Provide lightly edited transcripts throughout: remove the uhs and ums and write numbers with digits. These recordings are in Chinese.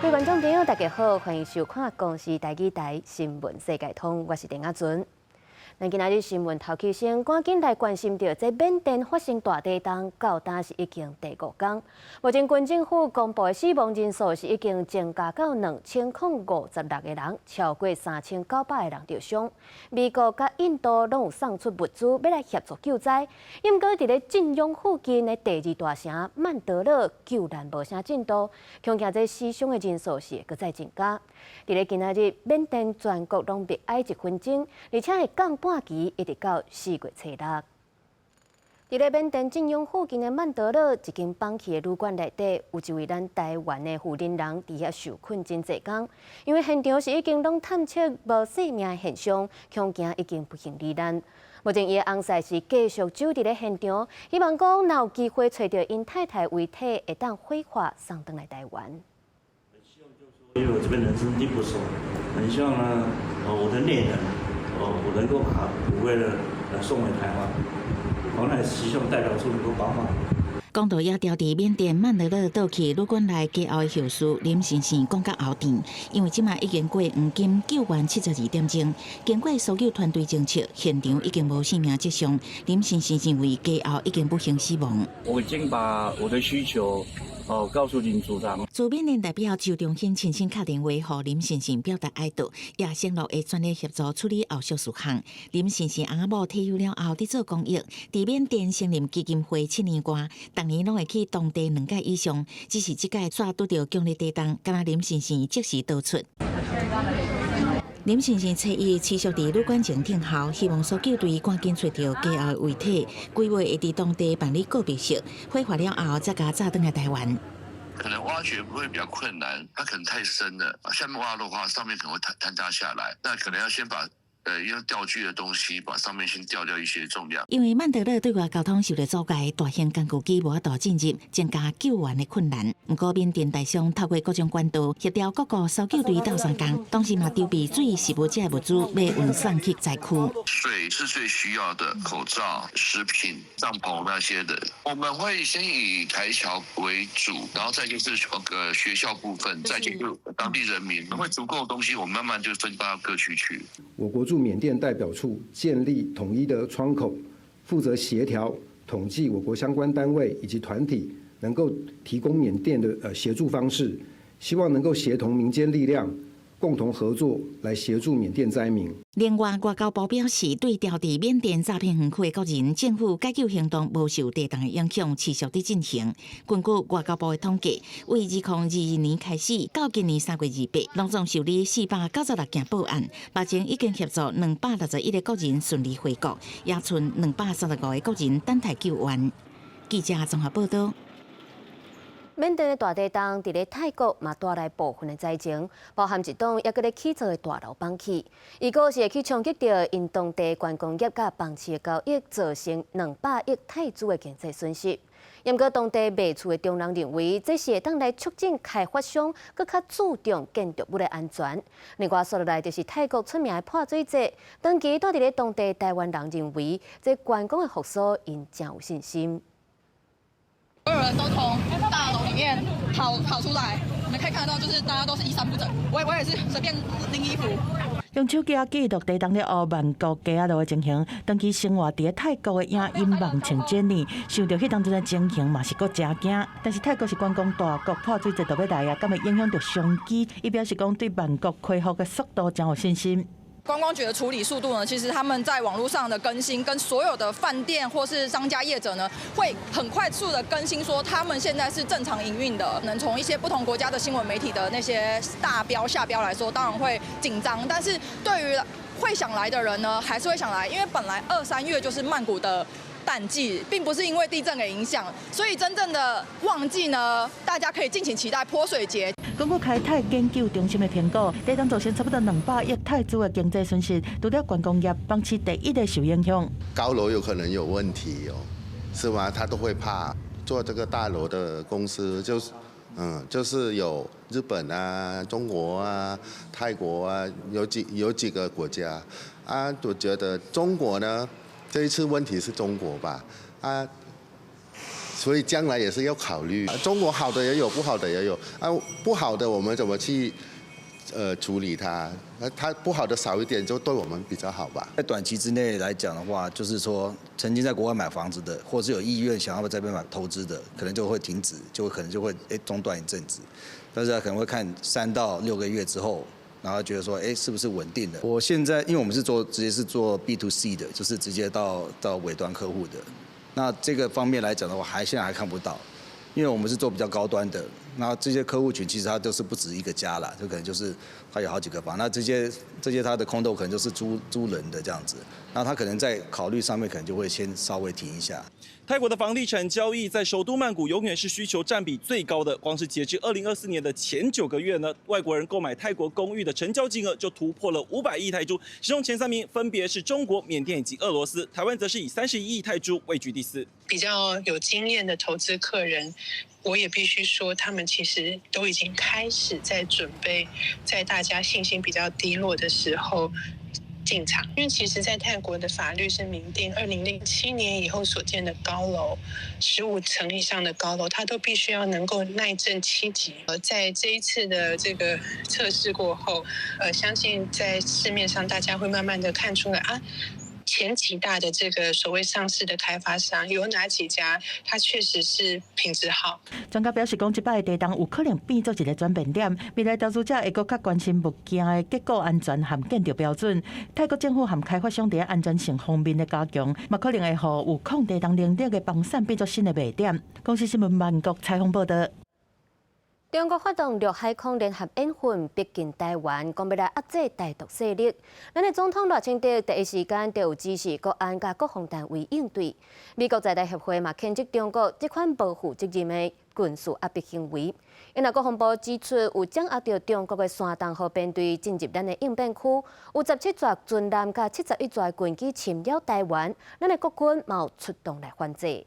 各位观众朋友，大家好，欢迎收看公视台语台新闻世界通，我是丁雅纯。咱今仔日新闻头起先，赶紧来关心到，在缅甸发生大地震，到今是已经第5天。目前军政府公布的死亡人数是已经增加到2056个人，超过3900个人受伤。美国甲印度拢有送出物资要来协助救灾，因过伫咧晋阳附近的第2大城曼德勒救难无啥进度，恐惊这死伤的人数是会搁再增加。伫咧今仔日，缅甸全国拢默哀1分钟，而且会降半旗，一直到4月初6。伫咧缅甸晋阳附近的曼德勒一间放弃的旅馆内底，有一位咱台湾的富人人伫遐受困真济天，因为现场是已经拢探测无生命的现象，恐惊已经不幸罹难。目前伊的翁婿是继续守伫咧现场，希望讲若有机会找到因太太遗体，会当火化送回来台湾。因为我这边人生地不熟，很希望呢，我的内人，我能够把骨灰呢送回台湾，那也希望代表处能够帮忙。讲到也调伫缅甸曼德勒倒去旅馆内家后的后事，林先生讲到后场，因为即马已经过黄金救援72点钟，经过所有团队侦测，现场已经无生命迹象。林先生认为家后已经不幸死亡。我已经把我的需求告诉林组长。驻缅甸代表周中兴亲身打电话予林先生表达哀悼，也承诺会全力协助处理后续事项。林先生翁仔某退休了后，伫做公益，伫缅甸成立基金会7年多，逐年拢会去当地2届以上，只是即届煞拄到强烈地震，敢若林先生即时逃出。林先生找伊持续伫旅馆前听候，希望所救队赶紧找到家后的遗体，规划会伫当地办理告别式，火化了后再甲炸转来台湾。可能挖掘会比较困难，它可能太深了，下面挖的话，上面可能会坍塌下来，那可能要先把用吊具的东西把上面先吊掉一些重量。因为曼德勒对外交通受到阻碍，大型工具机无法度进入，增加救援的困难。不过缅甸大商透过各种管道协调各个搜救队斗相共，同时嘛筹备水、食物这物资要运送去灾区。水是最需要的，口罩、食品、帐篷那些的，我们会先以台侨为主，然后再就是学校部分，再就是当地人民，会足够的东西，我们慢慢就分发到各区去。我国驻缅甸代表处建立统一的窗口，负责协调统计我国相关单位以及团体能够提供缅甸的协助方式，希望能够协同民间力量，共同合作来协助缅甸灾民。另外，外交部表示，对调伫缅甸诈骗园区的国人，政府解救行动无受地震的影响，持续地进行。根据外交部的统计，为2022年开始到今年3月28日，拢总受理496件报案，目前已经协助261个国人顺利回国，也剩235个国人等待救援。记者综合报道。缅甸的大地震伫咧泰国嘛带来部分的灾情，包含一栋还搁咧起造的大楼崩起，伊个是会去冲击到因当地观光业甲房市的交易，造成200亿泰铢的经济损失。不过当地卖厝的中人认为，这是会当来促进开发商更较注重建筑物的安全。另外，说落来就是泰国出名的泼水节，长期住伫咧当地台湾人认为，这观光的复苏因真有信心。所有人都从大楼里面跑出来，你们可以看得到，就是大家都是衣衫不整。我也是随便拎衣服。用手机记录地动了后曼谷街路的情形，长期生活伫泰国的影音网情Jenny，想到迄当阵的情形嘛是搁真惊。但是泰国是观光大国，泼水节就要来啊，敢会影响到商机？伊表示讲对曼谷恢复的速度真有信心。观光局的处理速度呢，其实他们在网络上的更新，跟所有的饭店或是商家业者呢，会很快速的更新说他们现在是正常营运的。能从一些不同国家的新闻媒体的那些大标下标来说，当然会紧张，但是对于会想来的人呢，还是会想来，因为本来2、3月就是曼谷的淡季，并不是因为地震给影响，所以真正的旺季呢，大家可以敬请期待泼水节。根据开泰研究中心的评估，地震造成差不多200亿泰铢的经济损失，除了观光业、房市第一个受影响。高楼有可能有问题哦，是吗？他都会怕。做这个大楼的公司就是有日本啊、中国啊、泰国啊，有几个国家啊，我觉得中国呢，这一次问题是中国吧啊。所以将来也是要考虑。中国好的也有，不好的也有啊，不好的我们怎么去处理它？它不好的少一点，就对我们比较好吧。在短期之内来讲的话，就是说曾经在国外买房子的，或是有意愿想要在这边投资的，可能就会停止，可能就会中断一阵子。但是他可能会看3到6个月之后，然后觉得说，是不是稳定的？我现在因为我们是直接是做 B2C 的，就是直接到尾端客户的。那这个方面来讲的话，现在还看不到，因为我们是做比较高端的。那这些客户群其实它都是不止一个家啦，就可能就是他有好几个房。那这些他的空斗可能就是租人的这样子，那他可能在考虑上面可能就会先稍微停一下。泰国的房地产交易在首都曼谷永远是需求占比最高的，光是截至2024年的前9个月呢，外国人购买泰国公寓的成交金额就突破了500亿泰铢，其中前3名分别是中国、缅甸以及俄罗斯，台湾则是以31亿泰铢位居第4。比较有经验的投资客人，我也必须说，他们其实都已经开始在准备，在大家信心比较低落的时候进场。因为其实在泰国的法律是明定2007年以后所建的高楼，15层以上的高楼，它都必须要能够耐震7级。在这一次的这个测试过后，相信在市面上大家会慢慢的看出来啊，前几大的这个所谓上市的开发商有哪几家，它确实是品质好。专家表示讲，这摆的地动有可能变作一个转变点，未来投资者会更较关心物件的结构安全和建筑标准。泰国政府和开发商在安全性方面的加强，嘛可能会让有抗地动能力的房产变作新的卖点。公司新闻万国采访报道。中国发动陆海空联合演训，逼近台湾，讲要来压制台独势力。咱的总统赖清德第一时间就有指示国安甲国防单位应对。美国在台协会嘛谴责中国这款不负责任的军事压迫行为。因为国防部指出，有掌握到中国的山东号编队进入咱的应变区，有17座军舰甲71座军机侵扰台湾，咱的国军嘛有出动来反制。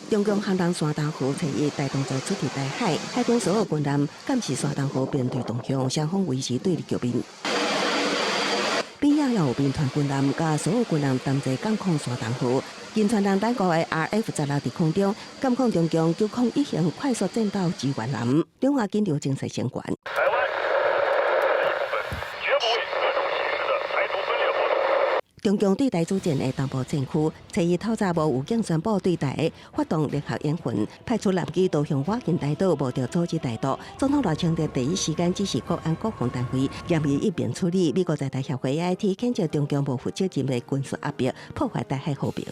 中共航空山东号前夜带动作出伫台海，海军所有军舰监视山东号编队动向，双方维持对立局面。边也有兵团军舰甲所有军舰同齐监控山东号，因传人等国的 RF 在伫空中监控中共9控1型快速战斗支援舰，两岸紧张情势升悬。中共对台主战的东部战区，前日透早无武警宣布对台发动联合演训，派出舰机导向瓦近台岛，目的阻止台独。总统赖清德第一时间指示国安国防单位严厉一并处理。美国在台协会 AIT 谴责中共不负责任的军事压迫，破坏台海和平。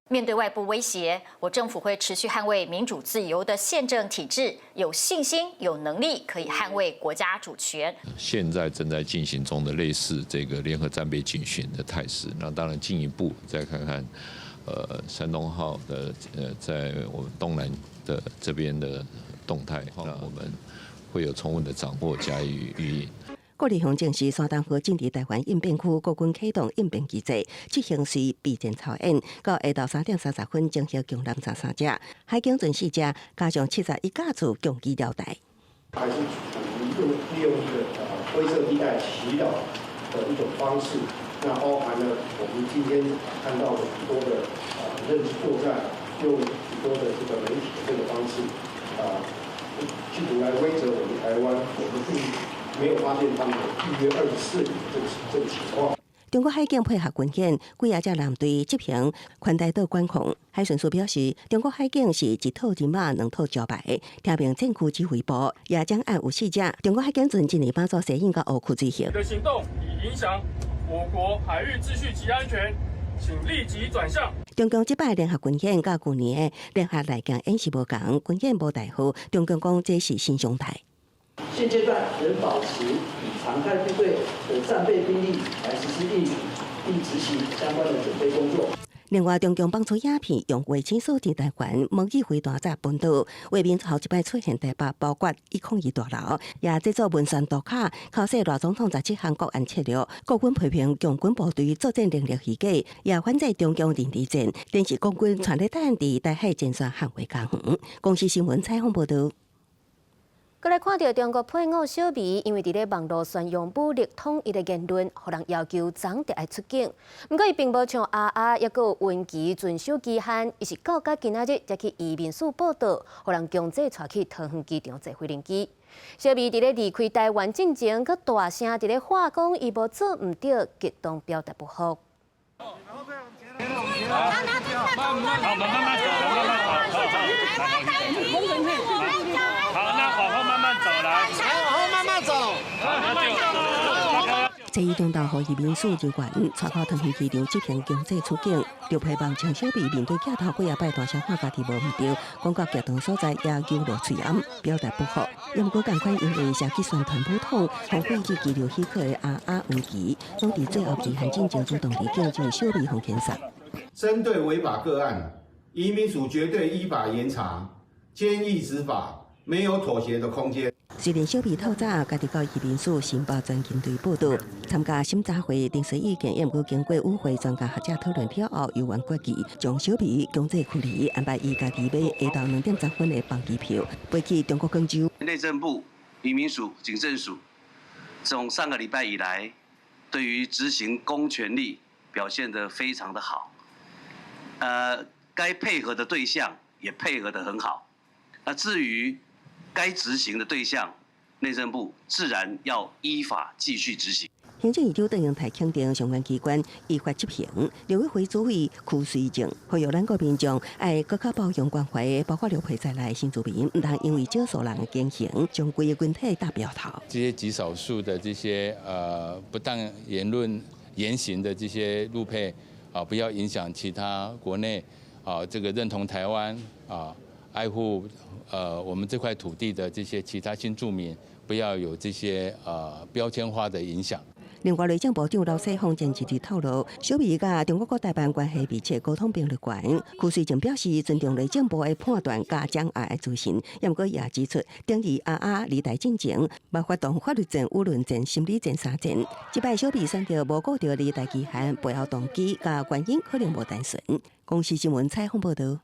面对外部威胁，我政府会持续捍卫民主自由的宪政体制，有信心、有能力可以捍卫国家主权。现在正在进行中的类似这个联合战备警巡的态势，那当然进一步再看看，山东号的在我们东南的这边的动态，那我们会有充分的掌握加以予以。国立行政是山东号进入台湾应变区，国军启动应变机制，执行是备战操演，到下昼3点30分正式共拦杀3架，海警船4架，加上71架次共机绕台。还是处于利用一个灰色地带祈祷的一种方式，那包含了我们今天看到的很多的认知作战，用许多的这个媒体的这个方式企图来威慑我们台湾，我们并没有发现他们预约24里这个情况。中国海警配合军演，几啊只舰队执行环台岛管控。海巡署表示，中国海警是一套人马2套招牌，听命战区指挥部也将按有4架中国海警船今年帮助适应到乌区执行。的行动已影响我国海域秩序及安全，请立即转向。中共这摆联合军演，甲去年的联合来港演习无同，军演无大好。中共讲这是新常态。现阶段仍保持以常态部队的战备兵力来实施应急，并执行相关的准备工作。另外，中共放出鸦片，用卫星锁定台湾，模拟飞弹在本岛，画面后一摆出现台北包括101大楼，也制作文宣图卡，考示赖总统17项国安策略，国军批评共军部队作战能力虚假，也反制中共认知战，连是国军全力打伫台海前线捍卫港。公司新闻采访报道。过来看到中国配偶小美，因为伫咧网络宣扬武力统一的言论，互人要求总得爱出境。不过伊并无像阿阿，也有延期遵守期限，伊是到今仔日才去移民署报道，互人强制带去桃园机场坐飞轮机。小美伫咧离开台湾进前，佮大声伫咧话讲，伊无做唔对，激动表达不服。 这一中到互移民署人员带到桃园机场执行强制出境，就希望像小美面对镜头几摆大声喊家己无唔对，感觉极端所在也流露嘴暗，表达不服。也毋过共款因为社区宣传普通，互飞机机流许可的阿阿延期，拢伫最后期限进前主动离境，就小美互遣散。针对违法个案，移民署绝对依法严查，坚毅执法，没有妥协的空间。 虽然小美透早家己到移民署申报全勤队报道，参加审查会定时意见，也毋过经过与会专家学者讨论了后，由原决议将小美强制驱离，安排伊家己买下昼2点10分的班机票，飞去中国广州。内政部、移民署、警政署，从上个礼拜以来，对于执行公权力表现得非常的好，该配合的对象也配合得很好。那至于 该执行的对象，内政部自然要依法继续执行。行政院长邓英泰肯定相关机关依法执行，刘委会主委区水正呼吁咱国民众爱更加包容关怀，包括刘培在内新住民，唔通因为少数人的言行，将规个群体打标头。这些极少数的这些不当言论言行的这些陆配不要影响其他国内这个认同台湾爱护。 我们这块土地的这些其他新住民，不要有这些标签化的影响。另外，内政部长刘世芳前一日透露，小美甲中国国台办关系密切，沟通并率悬。区水正表示尊重内政部的判断，甲掌握的资讯。也毋过也指出，等于阿阿离台进前，无发动法律战、舆论战、心理战3战。即摆小美选择无顾到离台期限，背后动机甲原因可能无单纯。公视新闻采访报道。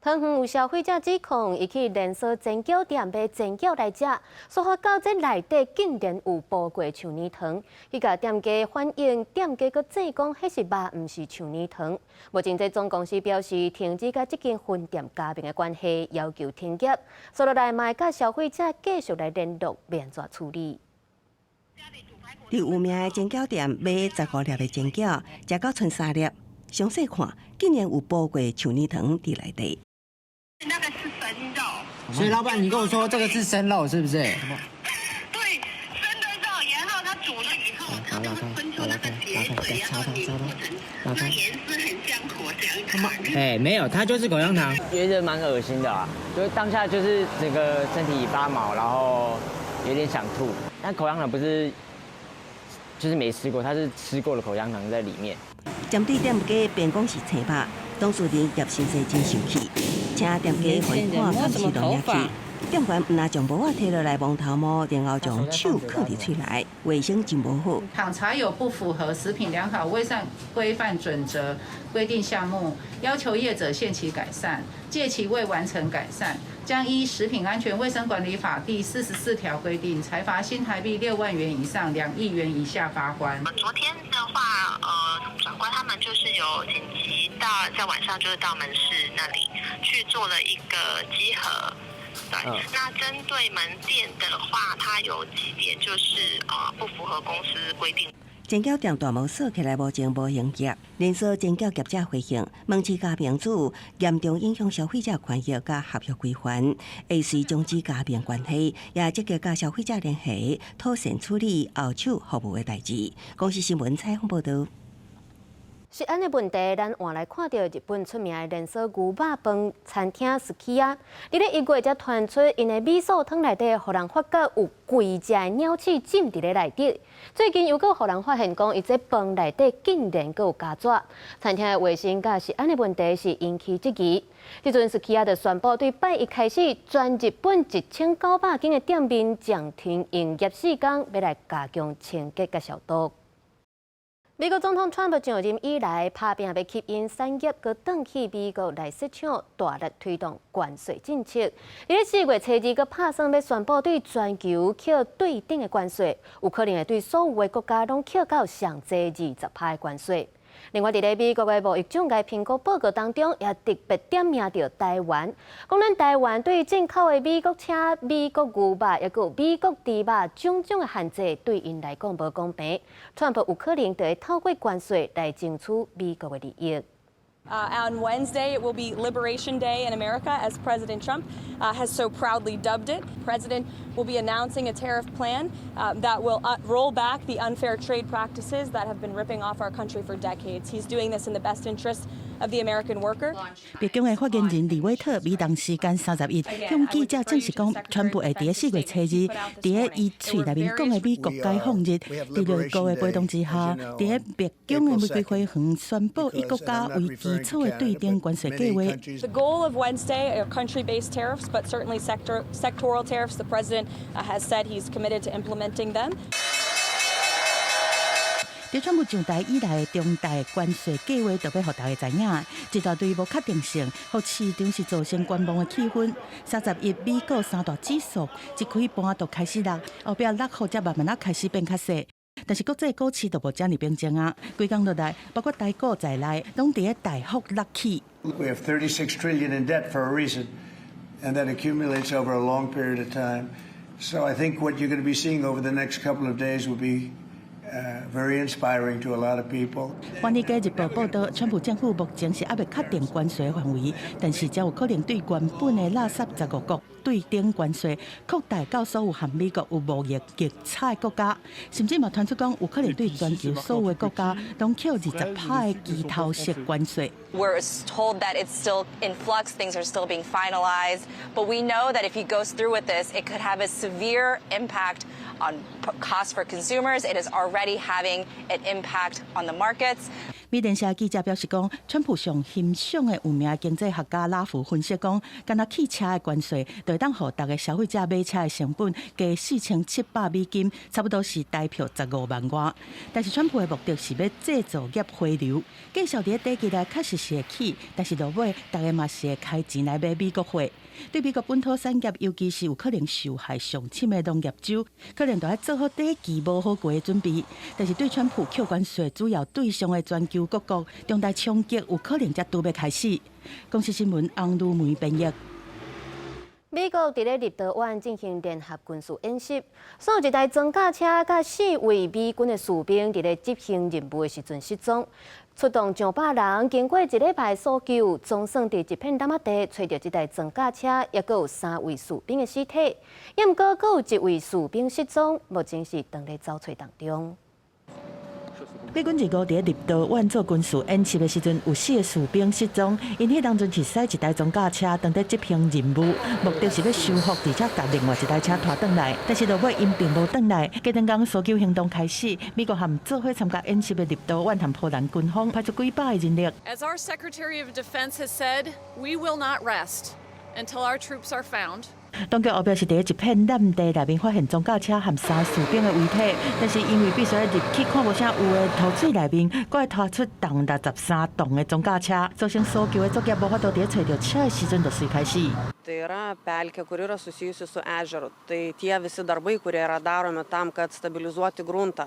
桃园有消费者指控，伊去连锁煎饺店买煎饺来食，所发到这内底竟然有包过橡泥糖。伊甲店家反映，店家佫指讲迄是肉，毋是橡泥糖。目前这总公司表示停止甲这间分店加盟的关系，要求停业。所落来嘛，甲消费者继续来联络，变怎处理？伫有名的煎饺店买15粒的煎饺，食到剩3粒，详细看竟然有包过橡泥糖伫内底。 那个是生肉，所以老板，你跟我说这个是生肉是不是？对，生的肉，然后它煮了以后，它就会分出那个血水，然后凝固成，那颜色很像口香糖。哎，没有，它就是口香糖。觉得蛮恶心的啊，就是当下就是整个身体发毛，然后有点想吐。但口香糖不是，就是没吃过，它是吃过的口香糖在里面。针对店家辩讲是青白，董事长叶先生真生气。 请店家回看敢是农业去，店员唔拿将帽仔摕落来蒙头毛，然后将手放入嘴内，卫生真无好。倘查有不符合食品良好卫生规范准则规定项目，要求业者限期改善，届期未完成改善，将依《食品安全卫生管理法》第44条规定，裁罚新台币6万元以上2亿元以下罚款。昨天的话，长官他们就是有紧急在晚上就是到门市那里去做了一个集合。 对，那针对门店的话，它有几点就是不符合公司规定。煎饺店大门锁起来，目前无营业。连锁煎饺业者回应，问起加盟主严重影响消费者权益甲合约规范，会随终止加盟关系，也积极甲消费者联系，妥善处理后手服务的代志。公视新闻采访报道。 食安的问题，咱换来看到日本出名的连锁牛肉饭餐厅 Sukiya， 伫咧1月才传出因的米寿汤内底，互人发觉有贵只的鸟鼠浸伫咧内底。最近又搁互人发现讲，伊这饭内底竟然搁有家雀。餐厅的卫生甲食安的问题是引起质疑。这阵 Sukiya 就宣布，对拜一开始，全日本1900间的店面暂停营业4天，要来加强清洁甲消毒。美国总统川普上任以来，打拼要吸引产业搁转去美国来市场，大力推动关税政策。伫4月初2，搁拍算要宣布对全球扣对等的关税，有可能会对所有的国家拢扣到上济20%的关税。另外，伫美国的贸易总界评估报告当中，也特别点名到台湾，讲咱台湾对进口的美国车、美国牛肉，也有美国猪肉种种的限制，对因来讲无公平。川普有可能就会透过关税来争取美国的利益。On Wednesday, it will be Liberation Day in America, as President Trump has so proudly dubbed it. The President will be announcing a tariff plan that will roll back the unfair trade practices that have been ripping off our country for decades. He's doing this in the best interest of the American worker. 白宫的发言人李威特美东时间30日向记者证实讲，川普会伫4月初2，伫伊喙内面讲的美国解放日，伫美国的陪同之下，伫白宫的玫瑰花园宣布以国家为基础的对等关税计划。The goal of Wednesday are country-based tariffs, but certainly sectoral tariffs. The president has said he's committed to implementing them. 在川普上台以来，重大关税计划就要互大家知影，一大堆无确定性，互市场是造成观望的气氛。31美股三大指数一开盘就开始落，后壁落后才慢慢开始变较细。但是国际股市就无这么平静啊，规工落来，包括台股在内，拢伫咧大幅落起。We have 36 trillion in debt for a reason, and that accumulates over a long period of time. So I think what you're going to be seeing over the next couple of days will be very inspiring to a lot of people. 《华尔街日报》报道，川普政府目前是还未确定关税范围，但是才有可能对原本的垃圾15国对等关税扩大到所有和美国有贸易逆差的国家，甚至嘛传出讲有可能对全球所有的国家拢扣20%的鸡头式关税。We're told that it's still in flux, things are still being finalized, but we know that if he goes through with this, it could have a severe impact on costs for consumers. It is already having an impact on the markets. 美联社记者表示讲，川普上欣赏的有名经济学家拉夫分析讲，干那汽车的关税，就会当互大家消费者买车的成本加4700美金，差不多是台票15万外。但是川普的目的是要制造业回流，继续伫短期内确实是会起，但是落尾大家嘛是会开钱来买美国货。对美国本土产业，尤其是有可能受害上深的农业州，可能就要做好短期无好过的准备。但是对川普扣关税主要对象的全球各国，重大冲击有可能才拄要开始。公司新闻洪如梅编译。美国伫咧立陶宛进行联合军事演习，所有一台装甲车甲4位美军的士兵伫咧执行任务的时阵失踪。出动上百人，经过1礼拜搜救，总算伫一片蓝仔地找到这台装甲车，也阁有3位士兵的尸体。不过，阁有1位士兵失踪，目前是正在找找当中。美军2号伫立陶宛做军事演习的时阵，有4个士兵失踪，因迄当阵是驶一台装甲车，当在执行任务，目的是要修复，而且把另外一台车拖转来。但是落尾因并无转来，加上讲搜救行动开始，美国和做伙参加演习的立陶宛和波兰军方派出几百个人力。As our Secretary of Defense has said, we will not rest until our troops are found. 当局后壁是伫一片蓝地内面发现装甲车和3士兵的遗体，但是因为必须要入去看无啥有的土水内面，佫会拖出重63吨的装甲车，造成搜救的作业无法度伫找到车的时阵就随开始。Tai yra pelkė, kuri yra susijusi su ežeru. Tai tie visi darbai, kurie yra daromi tam, kad stabilizuoti gruntą,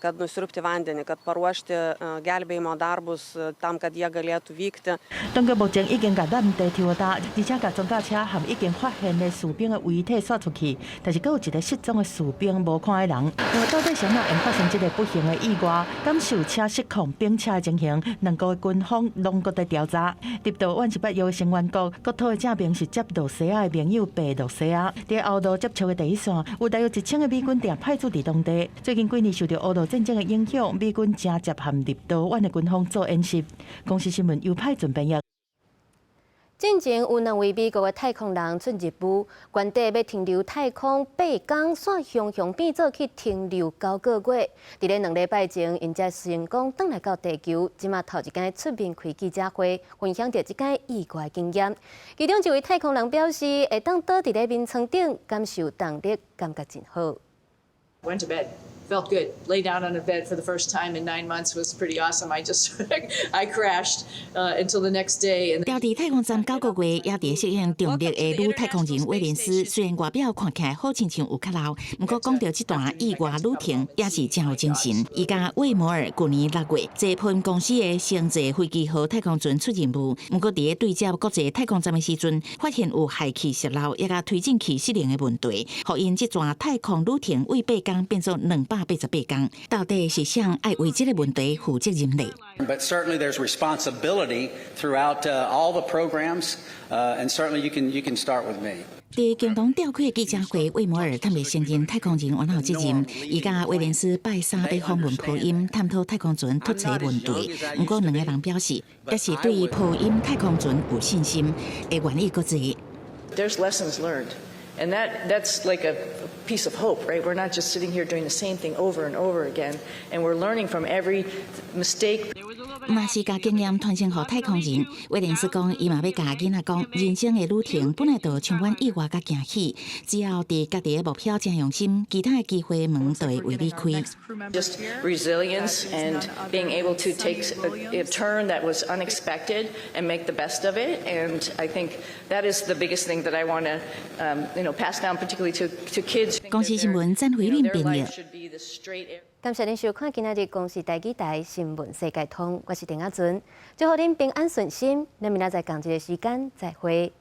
kad nusiurbti vandenį, kad paruošti gelbėjimo darbus tam, kad jie galėtų vykti. 当局目前已经甲蓝地抽打，而且甲装甲车和已经发现的士兵的遗体刷出去，但是佫有一个失踪的士兵无看的人。到底谁人会发生这个不幸的意外？感受车失控并且的情形，两国的军方拢搁在调查。立陶宛是北约成员国，国土的正面是接罗西亚的盟友白罗西亚。伫欧陆接触的第一线，有大约1000个美军定派驻伫当地。最近几年受到欧陆战争的影响，美军正接和立陶宛的军方做演习。公司新闻由派准编译。进前有2位美国的太空人出任务，原底要停留太空8天，煞雄变做去停留9个月。伫咧2礼拜前，因才成功返来到地球，即马头一间出面开记者会，分享着即间意外经验。其中一位太空人表示，会当倒伫咧眠床顶，感受动力，感觉真好。Went to bed felt good. Lay down on a bed for the first time in 9 months was pretty awesome. I crashed until the next day. 调伫太空站9个月，也伫适应重力的女太空人威廉斯，虽然外表看起来好亲像有较老，不过讲到这段意外旅程，也是真有精神。伊甲魏摩尔去年6月坐波音公司的星际飞机号太空船出任务，不过伫对接国际太空站的时阵，发现有氦气泄漏，也甲推进器失灵的问题，互因这段太空旅程为8天变做288天。到底是谁爱为这个问题负责任呢？ But certainly there's responsibility throughout all the programs, and certainly you can start with me. 伫共同召开记者会，魏摩尔探讨承认太空人完好责任。伊甲威廉斯拜三伫访问波音，探讨太空船突袭问题。不过两个人表示，也是对波音太空船有信心，会愿意搁做。There's lessons learned, and that's like a piece of hope, right? We're not just sitting here doing the same thing over and over again, and we're learning from every mistake. 嘛是甲经验传承予太空人。威廉斯讲，伊嘛要甲囡仔讲，人生的旅程本来就充满意外甲惊喜，只要伫家己的目标正用心，其他的机会门就会为你开。Just resilience and being able to take a turn that was unexpected and make the best of it, and I think that is the biggest thing that I want to, pass down, particularly to kids. 公司新闻詹慧敏编译。感谢您收看今仔日公视台记台新闻世界通，我是丁雅纯，祝福您平安顺心，咱明仔载同一个时间再会。